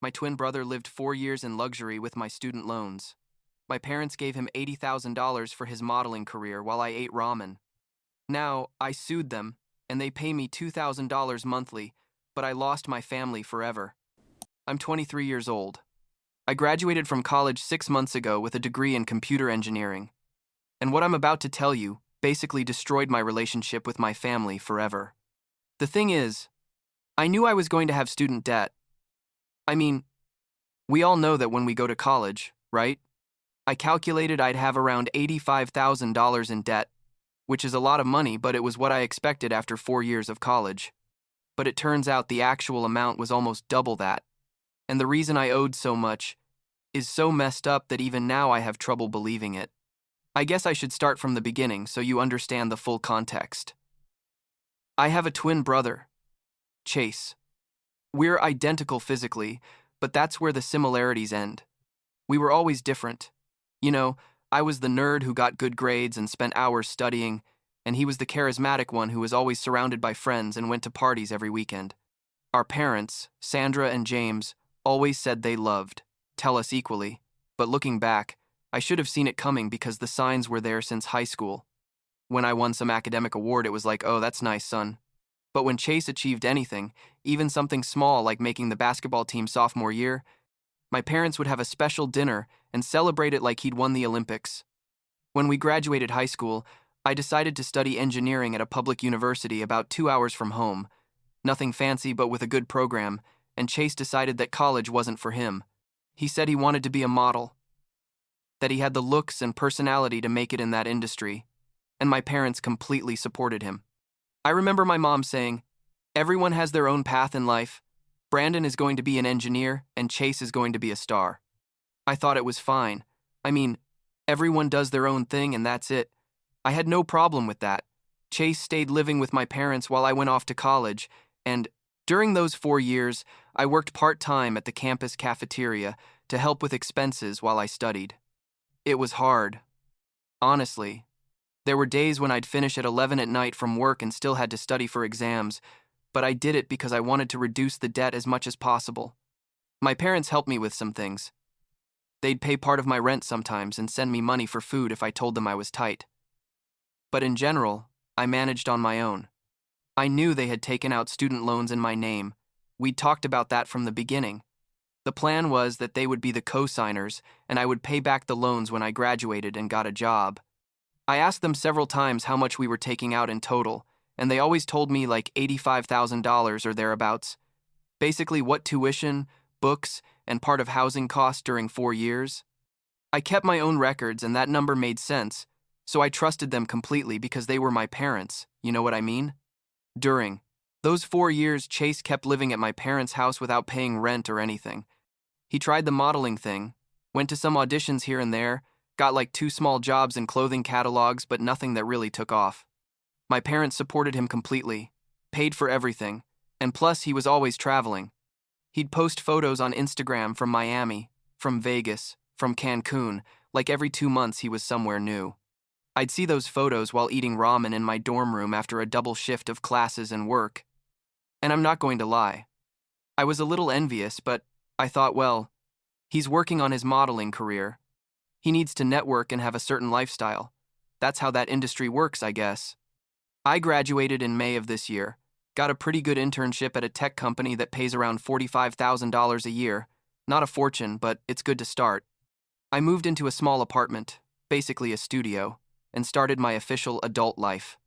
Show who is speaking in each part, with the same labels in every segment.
Speaker 1: My twin brother lived 4 years in luxury with my student loans. My parents gave him $80,000 for his modeling career while I ate ramen. Now, I sued them, and they pay me $2,000 monthly, but I lost my family forever. I'm 23 years old. I graduated from college 6 months ago with a degree in computer engineering. And what I'm about to tell you basically destroyed my relationship with my family forever. The thing is, I knew I was going to have student debt. I mean, we all know that when we go to college, right? I calculated I'd have around $85,000 in debt, which is a lot of money, but it was what I expected after 4 years of college. But it turns out the actual amount was almost double that. And the reason I owed so much is so messed up that even now I have trouble believing it. I guess I should start from the beginning so you understand the full context. I have a twin brother, Chase. We're identical physically, but that's where the similarities end. We were always different. You know, I was the nerd who got good grades and spent hours studying, and he was the charismatic one who was always surrounded by friends and went to parties every weekend. Our parents, Sandra and James, always said they loved, tell us equally, but looking back, I should have seen it coming because the signs were there since high school. When I won some academic award, it was like, oh, that's nice, son. But when Chase achieved anything, even something small like making the basketball team sophomore year, my parents would have a special dinner and celebrate it like he'd won the Olympics. When we graduated high school, I decided to study engineering at a public university about 2 hours from home. Nothing fancy, but with a good program, and Chase decided that college wasn't for him. He said he wanted to be a model, that he had the looks and personality to make it in that industry, and my parents completely supported him. I remember my mom saying, everyone has their own path in life. Brandon is going to be an engineer, and Chase is going to be a star. I thought it was fine. I mean, everyone does their own thing and that's it. I had no problem with that. Chase stayed living with my parents while I went off to college, and during those 4 years, I worked part-time at the campus cafeteria to help with expenses while I studied. It was hard. Honestly, there were days when I'd finish at 11 at night from work and still had to study for exams, but I did it because I wanted to reduce the debt as much as possible. My parents helped me with some things. They'd pay part of my rent sometimes and send me money for food if I told them I was tight. But in general, I managed on my own. I knew they had taken out student loans in my name. We'd talked about that from the beginning. The plan was that they would be the co-signers, and I would pay back the loans when I graduated and got a job. I asked them several times how much we were taking out in total, and they always told me like $85,000 or thereabouts. Basically what tuition, books, and part of housing cost during 4 years. I kept my own records and that number made sense, so I trusted them completely because they were my parents, you know what I mean? During those 4 years, Chase kept living at my parents' house without paying rent or anything. He tried the modeling thing, went to some auditions here and there, got like 2 small jobs in clothing catalogs, but nothing that really took off. My parents supported him completely, paid for everything, and plus he was always traveling. He'd post photos on Instagram from Miami, from Vegas, from Cancun, like every 2 months he was somewhere new. I'd see those photos while eating ramen in my dorm room after a double shift of classes and work. And I'm not going to lie. I was a little envious, but I thought, well, he's working on his modeling career. He needs to network and have a certain lifestyle. That's how that industry works, I guess. I graduated in May of this year, got a pretty good internship at a tech company that pays around $45,000 a year. Not a fortune, but it's good to start. I moved into a small apartment, basically a studio, and started my official adult life.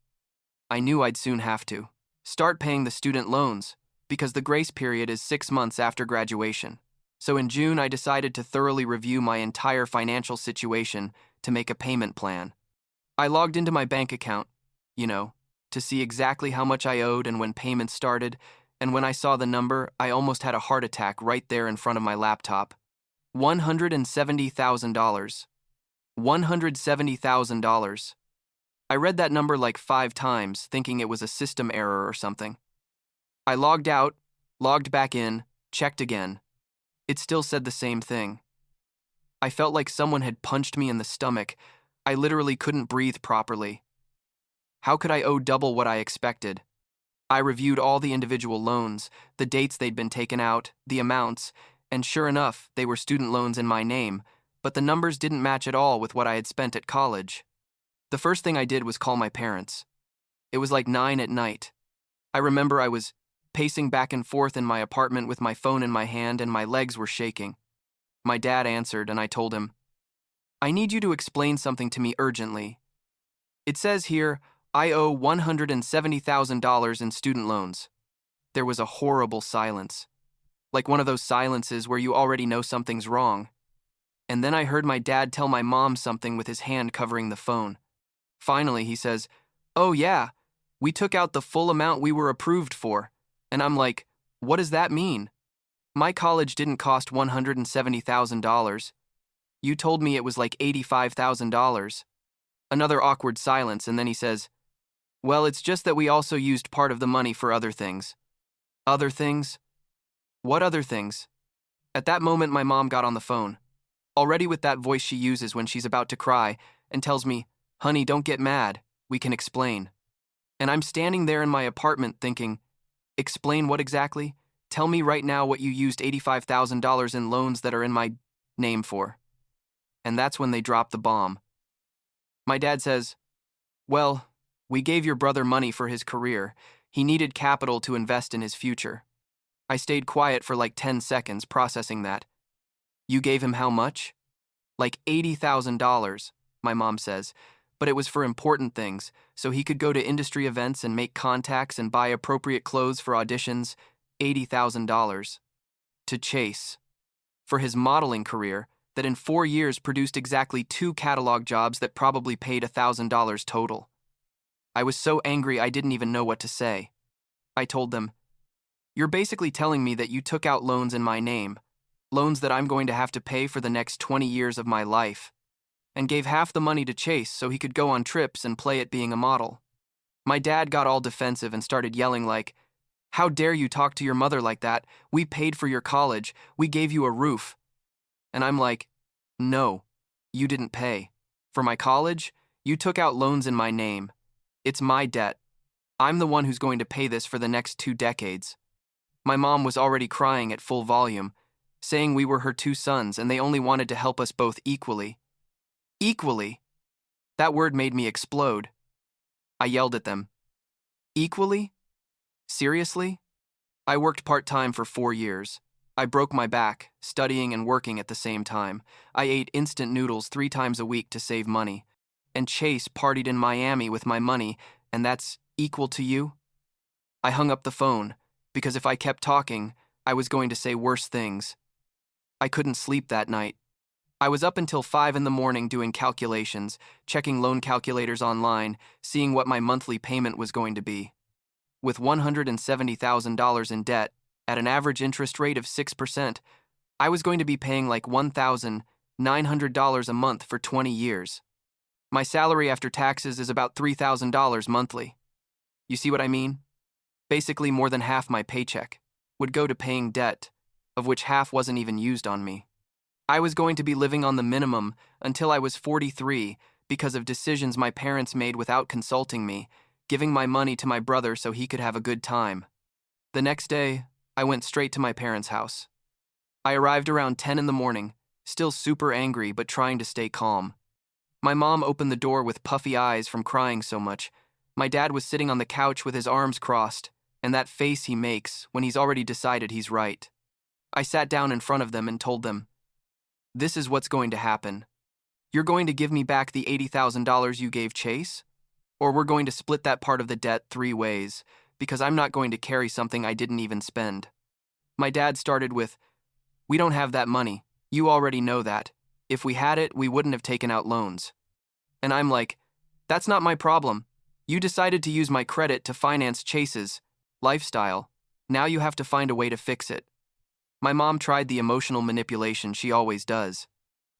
Speaker 1: I knew I'd soon have to start paying the student loans, because the grace period is 6 months after graduation. So in June, I decided to thoroughly review my entire financial situation to make a payment plan. I logged into my bank account, to see exactly how much I owed and when payments started, and when I saw the number, I almost had a heart attack right there in front of my laptop. $170,000. $170,000. I read that number like 5 times, thinking it was a system error or something. I logged out, logged back in, checked again. It still said the same thing. I felt like someone had punched me in the stomach. I literally couldn't breathe properly. How could I owe double what I expected? I reviewed all the individual loans, the dates they'd been taken out, the amounts, And sure enough, they were student loans in my name, but the numbers didn't match at all with what I had spent at college. The first thing I did was call my parents. It was like 9 at night. I remember I was pacing back and forth in my apartment with my phone in my hand and my legs were shaking. My dad answered and I told him, "I need you to explain something to me urgently. It says here, I owe $170,000 in student loans." There was a horrible silence, like one of those silences where you already know something's wrong. And then I heard my dad tell my mom something with his hand covering the phone. Finally, he says, "Oh yeah, we took out the full amount we were approved for." And I'm like, what does that mean? My college didn't cost $170,000. You told me it was like $85,000. Another awkward silence, and then he says, "Well, it's just that we also used part of the money for other things." Other things? What other things? At that moment, my mom got on the phone, already with that voice she uses when she's about to cry, and tells me, "Honey, don't get mad. We can explain." And I'm standing there in my apartment thinking, explain what exactly? Tell me right now what you used $85,000 in loans that are in my name for. And that's when they drop the bomb. My dad says, "Well, we gave your brother money for his career. He needed capital to invest in his future." I stayed quiet for like 10 seconds processing that. "You gave him how much?" "Like $80,000, my mom says, but it was for important things, so he could go to industry events and make contacts and buy appropriate clothes for auditions. $80,000. To Chase. For his modeling career, that in 4 years produced exactly 2 catalog jobs that probably paid $1,000 total." I was so angry I didn't even know what to say. I told them, "You're basically telling me that you took out loans in my name, loans that I'm going to have to pay for the next 20 years of my life, and gave half the money to Chase so he could go on trips and play at being a model." My dad got all defensive and started yelling like, "How dare you talk to your mother like that? We paid for your college. We gave you a roof." And I'm like, "No, you didn't pay. For my college, you took out loans in my name. It's my debt. I'm the one who's going to pay this for the next 2 decades. My mom was already crying at full volume, saying we were her 2 sons and they only wanted to help us both equally. Equally? That word made me explode. I yelled at them. Equally? Seriously? I worked part-time for 4 years. I broke my back, studying and working at the same time. I ate instant noodles 3 times a week to save money. And Chase partied in Miami with my money, and that's equal to you? I hung up the phone, because if I kept talking, I was going to say worse things. I couldn't sleep that night. I was up until 5 in the morning doing calculations, checking loan calculators online, seeing what my monthly payment was going to be. With $170,000 in debt, at an average interest rate of 6%, I was going to be paying like $1,900 a month for 20 years. My salary after taxes is about $3,000 monthly. You see what I mean? Basically more than half my paycheck would go to paying debt, of which half wasn't even used on me. I was going to be living on the minimum until I was 43 because of decisions my parents made without consulting me, giving my money to my brother so he could have a good time. The next day, I went straight to my parents' house. I arrived around 10 in the morning, still super angry but trying to stay calm. My mom opened the door with puffy eyes from crying so much. My dad was sitting on the couch with his arms crossed, and that face he makes when he's already decided he's right. I sat down in front of them and told them, "This is what's going to happen. You're going to give me back the $80,000 you gave Chase? Or we're going to split that part of the debt 3 ways, because I'm not going to carry something I didn't even spend." My dad started with, "We don't have that money. You already know that. If we had it, we wouldn't have taken out loans." And I'm like, "That's not my problem. You decided to use my credit to finance Chase's lifestyle. Now you have to find a way to fix it." My mom tried the emotional manipulation she always does.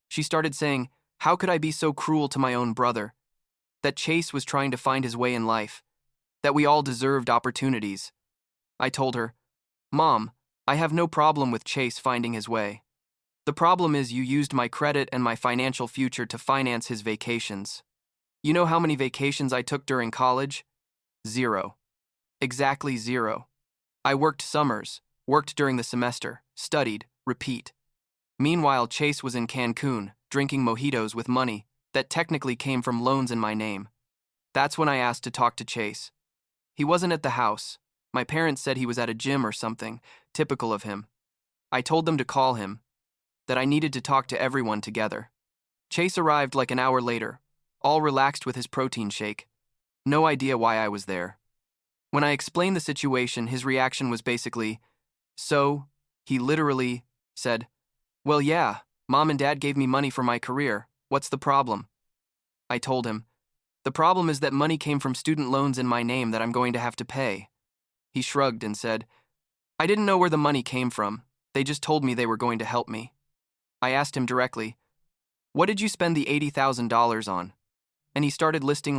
Speaker 1: She started saying, how could I be so cruel to my own brother? That Chase was trying to find his way in life. That we all deserved opportunities. I told her, "Mom, I have no problem with Chase finding his way. The problem is you used my credit and my financial future to finance his vacations. You know how many vacations I took during college? 0. Exactly 0. I worked summers, worked during the semester, studied, repeat. Meanwhile, Chase was in Cancun, drinking mojitos with money that technically came from loans in my name. That's when I asked to talk to Chase. He wasn't at the house. My parents said he was at a gym or something, typical of him. I told them to call him, that I needed to talk to everyone together. Chase arrived like an hour later, all relaxed with his protein shake. No idea why I was there. When I explained the situation, his reaction was basically, "So?" He literally said, "Well, yeah, Mom and Dad gave me money for my career. What's the problem?" I told him, "The problem is that money came from student loans in my name that I'm going to have to pay." He shrugged and said, "I didn't know where the money came from. They just told me they were going to help me." I asked him directly, "What did you spend the $80,000 on?" And he started listing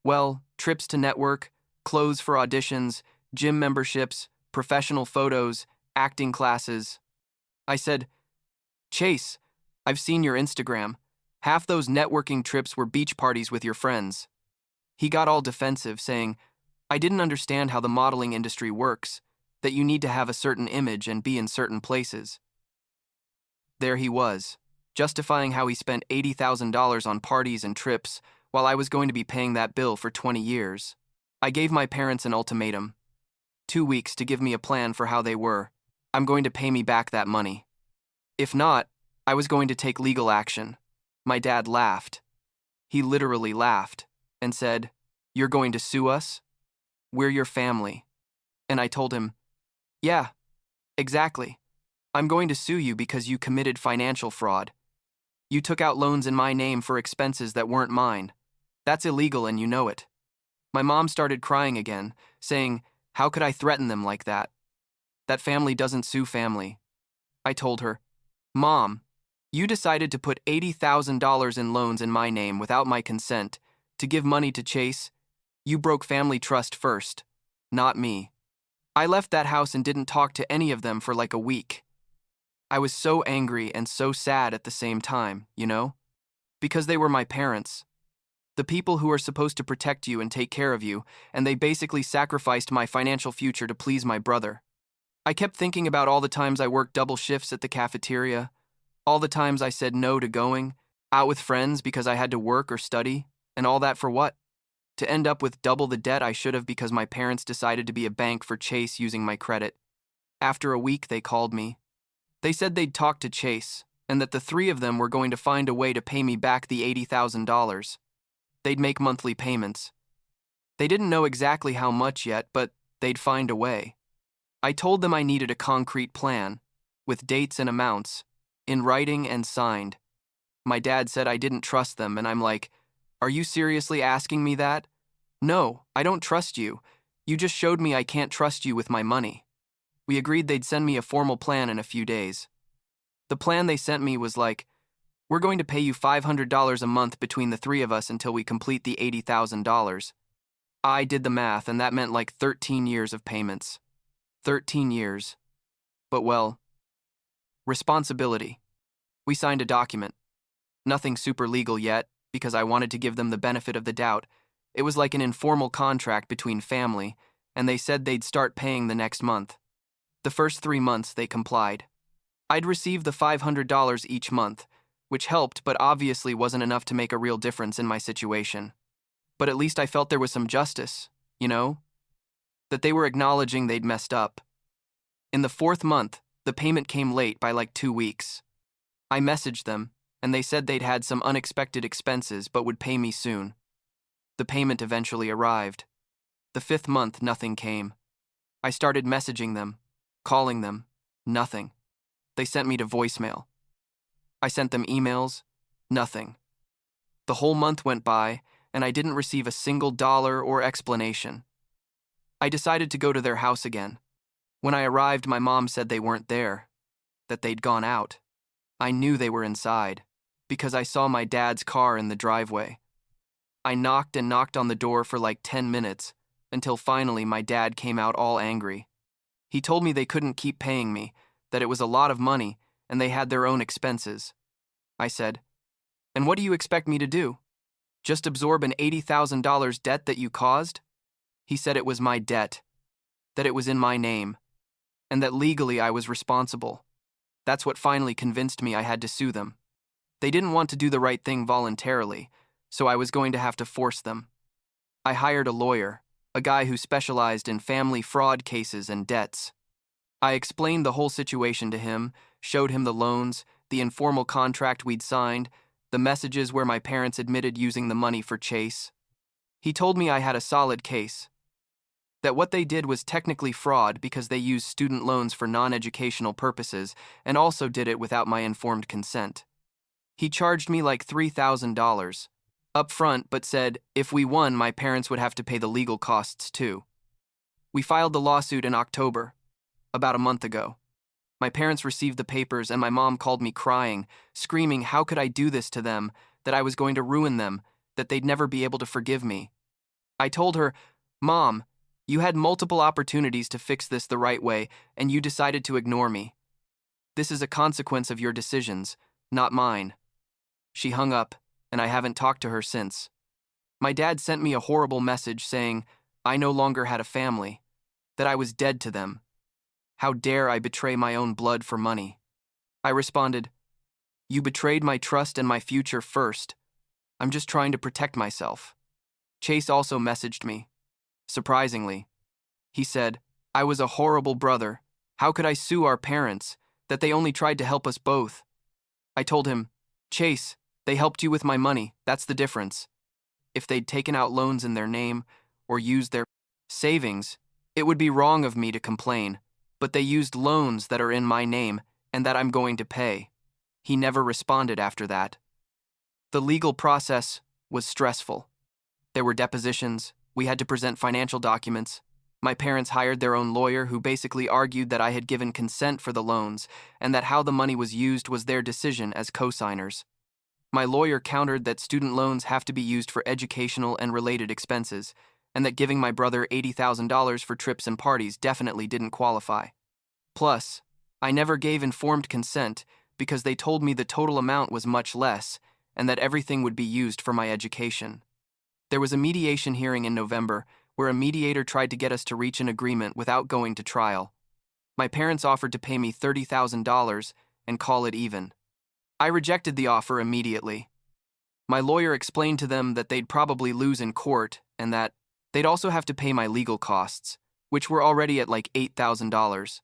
Speaker 1: well, trips to network, clothes for auditions, gym memberships, professional photos, acting classes. I said, "Chase, I've seen your Instagram. Half those networking trips were beach parties with your friends." He got all defensive, saying, "I didn't understand how the modeling industry works, that you need to have a certain image and be in certain places." There he was, justifying how he spent $80,000 on parties and trips while I was going to be paying that bill for 20 years. I gave my parents an ultimatum. 2 weeks to give me a plan for how they were. I'm going to pay me back that money. If not, I was going to take legal action. My dad laughed. He literally laughed and said, "You're going to sue us? We're your family." And I told him, "Yeah, exactly. I'm going to sue you because you committed financial fraud. You took out loans in my name for expenses that weren't mine. That's illegal and you know it." My mom started crying again, saying, "How could I threaten them like that? That family doesn't sue family." I told her, "Mom, you decided to put $80,000 in loans in my name without my consent to give money to Chase. You broke family trust first, not me." I left that house and didn't talk to any of them for like a week. I was so angry and so sad at the same time, because they were my parents. The people who are supposed to protect you and take care of you, and they basically sacrificed my financial future to please my brother. I kept thinking about all the times I worked double shifts at the cafeteria, all the times I said no to going out with friends because I had to work or study, and all that for what? To end up with double the debt I should have because my parents decided to be a bank for Chase using my credit. After a week, they called me. They said they'd talk to Chase, and that the three of them were going to find a way to pay me back the $80,000. They'd make monthly payments. They didn't know exactly how much yet, but they'd find a way. I told them I needed a concrete plan, with dates and amounts, in writing and signed. My dad said I didn't trust them, and I'm like, "Are you seriously asking me that?" "No, I don't trust you. You just showed me I can't trust you with my money." We agreed they'd send me a formal plan in a few days. The plan they sent me was "We're going to pay you $500 a month between the three of us until we complete the $80,000. I did the math, and that meant 13 years of payments. 13 years. But responsibility. We signed a document. Nothing super legal yet, because I wanted to give them the benefit of the doubt. It was like an informal contract between family, and they said they'd start paying the next month. The first 3 months, they complied. I'd receive the $500 each month, which helped but obviously wasn't enough to make a real difference in my situation. But at least I felt there was some justice, that they were acknowledging they'd messed up. In the 4th month, the payment came late by 2 weeks. I messaged them, and they said they'd had some unexpected expenses but would pay me soon. The payment eventually arrived. The 5th month, nothing came. I started messaging them, calling them, nothing. They sent me to voicemail. I sent them emails, nothing. The whole month went by, and I didn't receive a single dollar or explanation. I decided to go to their house again. When I arrived, my mom said they weren't there, that they'd gone out. I knew they were inside, because I saw my dad's car in the driveway. I knocked and knocked on the door for 10 minutes, until finally my dad came out all angry. He told me they couldn't keep paying me, that it was a lot of money, and they had their own expenses. I said, "And what do you expect me to do? Just absorb an $80,000 debt that you caused?" He said it was my debt, that it was in my name, and that legally I was responsible. That's what finally convinced me I had to sue them. They didn't want to do the right thing voluntarily, so I was going to have to force them. I hired a lawyer, a guy who specialized in family fraud cases and debts. I explained the whole situation to him, showed him the loans, the informal contract we'd signed, the messages where my parents admitted using the money for Chase. He told me I had a solid case, that what they did was technically fraud because they used student loans for non-educational purposes and also did it without my informed consent. He charged me like $3,000 up front, but said if we won, my parents would have to pay the legal costs too. We filed the lawsuit in October, about a month ago. My parents received the papers and my mom called me crying, screaming how could I do this to them, that I was going to ruin them, that they'd never be able to forgive me. I told her, Mom, you had multiple opportunities to fix this the right way, and you decided to ignore me. This is a consequence of your decisions, not mine. She hung up, and I haven't talked to her since. My dad sent me a horrible message saying I no longer had a family, that I was dead to them. How dare I betray my own blood for money? I responded, You betrayed my trust and my future first. I'm just trying to protect myself. Chase also messaged me. Surprisingly, he said, I was a horrible brother. How could I sue our parents, that they only tried to help us both? I told him, Chase, they helped you with my money, that's the difference. If they'd taken out loans in their name or used their savings, it would be wrong of me to complain, but they used loans that are in my name and that I'm going to pay. He never responded after that. The legal process was stressful. There were depositions. We had to present financial documents. My parents hired their own lawyer who basically argued that I had given consent for the loans and that how the money was used was their decision as co-signers. My lawyer countered that student loans have to be used for educational and related expenses, and that giving my brother $80,000 for trips and parties definitely didn't qualify. Plus, I never gave informed consent because they told me the total amount was much less and that everything would be used for my education. There was a mediation hearing in November where a mediator tried to get us to reach an agreement without going to trial. My parents offered to pay me $30,000 and call it even. I rejected the offer immediately. My lawyer explained to them that they'd probably lose in court and that they'd also have to pay my legal costs, which were already at like $8,000.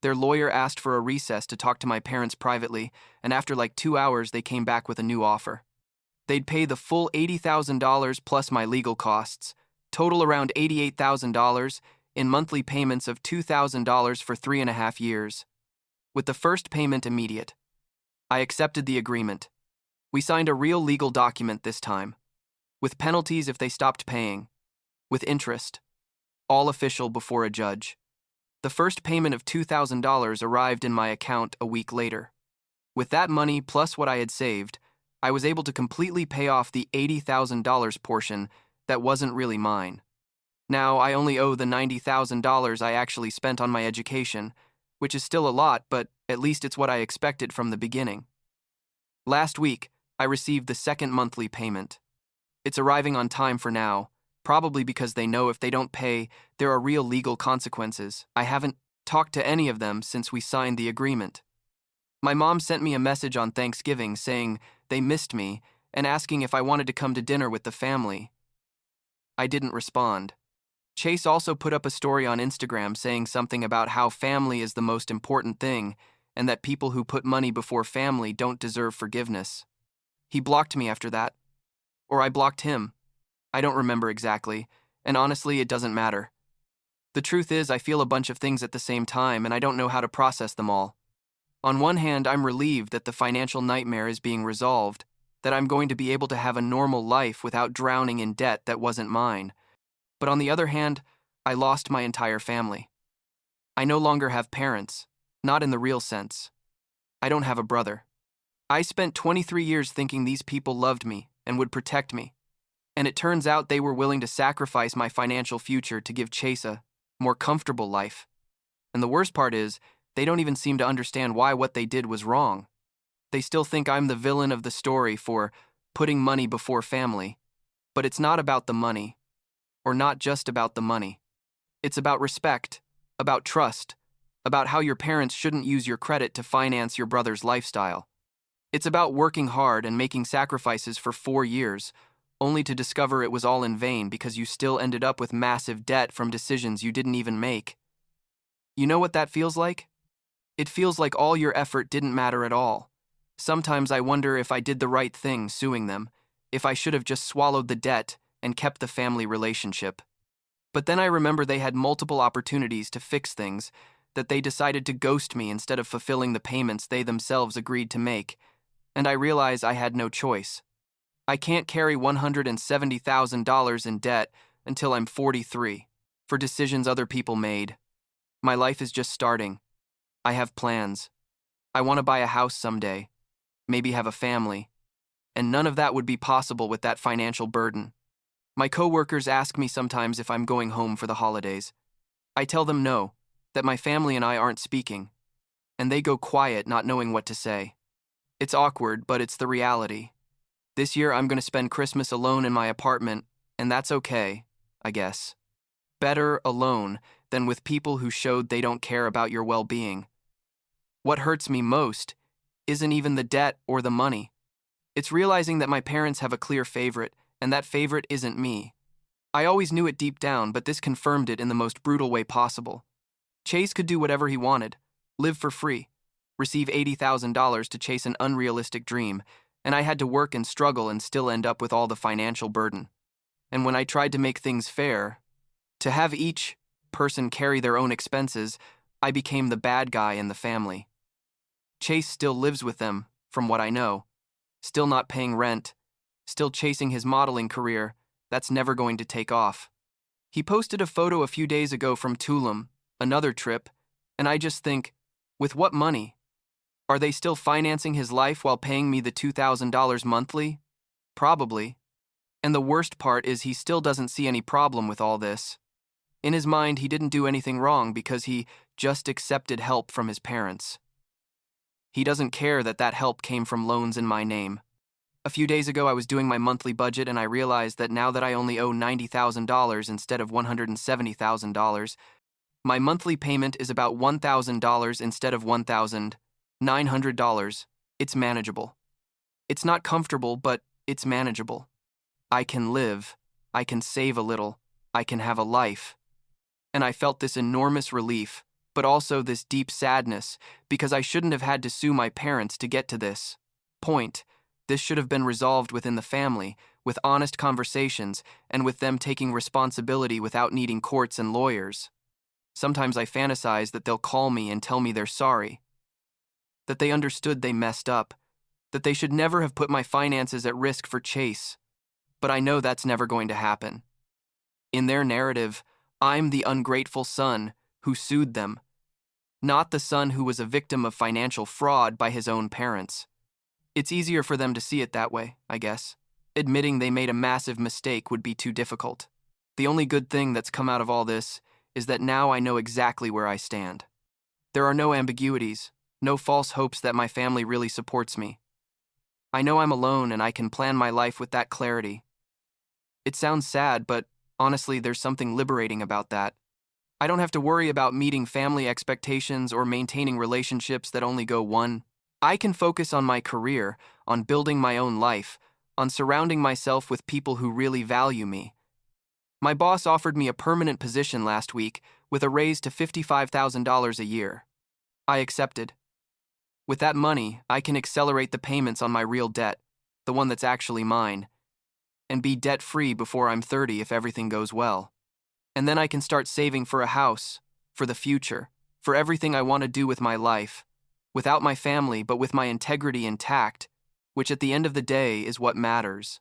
Speaker 1: Their lawyer asked for a recess to talk to my parents privately, and after like 2 hours they came back with a new offer. They'd pay the full $80,000 plus my legal costs, total around $88,000 in monthly payments of $2,000 for 3.5 years, with the first payment immediate. I accepted the agreement. We signed a real legal document this time, with penalties if they stopped paying, with interest, all official before a judge. The first payment of $2,000 arrived in my account a week later. With that money plus what I had saved, I was able to completely pay off the $80,000 portion that wasn't really mine. Now I only owe the $90,000 I actually spent on my education, which is still a lot, but at least it's what I expected from the beginning. Last week, I received the second monthly payment. It's arriving on time for now, probably because they know if they don't pay, there are real legal consequences. I haven't talked to any of them since we signed the agreement. My mom sent me a message on Thanksgiving saying they missed me and asking if I wanted to come to dinner with the family. I didn't respond. Chase also put up a story on Instagram saying something about how family is the most important thing and that people who put money before family don't deserve forgiveness. He blocked me after that. Or I blocked him. I don't remember exactly, and honestly, it doesn't matter. The truth is, I feel a bunch of things at the same time and I don't know how to process them all. On one hand, I'm relieved that the financial nightmare is being resolved, that I'm going to be able to have a normal life without drowning in debt that wasn't mine. But on the other hand, I lost my entire family. I no longer have parents, not in the real sense. I don't have a brother. I spent 23 years thinking these people loved me and would protect me, and it turns out they were willing to sacrifice my financial future to give Chase a more comfortable life. And the worst part is, they don't even seem to understand why what they did was wrong. They still think I'm the villain of the story for putting money before family. But it's not about the money, or not just about the money. It's about respect, about trust, about how your parents shouldn't use your credit to finance your brother's lifestyle. It's about working hard and making sacrifices for 4 years, only to discover it was all in vain because you still ended up with massive debt from decisions you didn't even make. You know what that feels like? It feels like all your effort didn't matter at all. Sometimes I wonder if I did the right thing suing them, if I should have just swallowed the debt and kept the family relationship. But then I remember they had multiple opportunities to fix things, that they decided to ghost me instead of fulfilling the payments they themselves agreed to make, and I realize I had no choice. I can't carry $170,000 in debt until I'm 43, for decisions other people made. My life is just starting. I have plans. I want to buy a house someday, maybe have a family, and none of that would be possible with that financial burden. My coworkers ask me sometimes if I'm going home for the holidays. I tell them no, that my family and I aren't speaking, and they go quiet, not knowing what to say. It's awkward, but it's the reality. This year I'm going to spend Christmas alone in my apartment, and that's okay, I guess. Better alone than with people who showed they don't care about your well-being. What hurts me most isn't even the debt or the money. It's realizing that my parents have a clear favorite, and that favorite isn't me. I always knew it deep down, but this confirmed it in the most brutal way possible. Chase could do whatever he wanted, live for free, receive $80,000 to chase an unrealistic dream, and I had to work and struggle and still end up with all the financial burden. And when I tried to make things fair, to have each person carry their own expenses, I became the bad guy in the family. Chase still lives with them, from what I know, still not paying rent, still chasing his modeling career that's never going to take off. He posted a photo a few days ago from Tulum, another trip, and I just think, with what money? Are they still financing his life while paying me the $2,000 monthly? Probably. And the worst part is he still doesn't see any problem with all this. In his mind, he didn't do anything wrong because he just accepted help from his parents. He doesn't care that that help came from loans in my name. A few days ago, I was doing my monthly budget and I realized that now that I only owe $90,000 instead of $170,000, my monthly payment is about $1,000 instead of $1,900. It's manageable. It's not comfortable, but it's manageable. I can live, I can save a little, I can have a life. And I felt this enormous relief, but also this deep sadness, because I shouldn't have had to sue my parents to get to this point. This should have been resolved within the family, with honest conversations, and with them taking responsibility without needing courts and lawyers. Sometimes I fantasize that they'll call me and tell me they're sorry, that they understood they messed up, that they should never have put my finances at risk for Chase. But I know that's never going to happen. In their narrative, I'm the ungrateful son who sued them, not the son who was a victim of financial fraud by his own parents. It's easier for them to see it that way, I guess. Admitting they made a massive mistake would be too difficult. The only good thing that's come out of all this is that now I know exactly where I stand. There are no ambiguities, no false hopes that my family really supports me. I know I'm alone and I can plan my life with that clarity. It sounds sad, but honestly, there's something liberating about that. I don't have to worry about meeting family expectations or maintaining relationships that only go one. I can focus on my career, on building my own life, on surrounding myself with people who really value me. My boss offered me a permanent position last week with a raise to $55,000 a year. I accepted. With that money, I can accelerate the payments on my real debt, the one that's actually mine, and be debt-free before I'm 30 if everything goes well. And then I can start saving for a house, for the future, for everything I want to do with my life, without my family but with my integrity intact, which at the end of the day is what matters.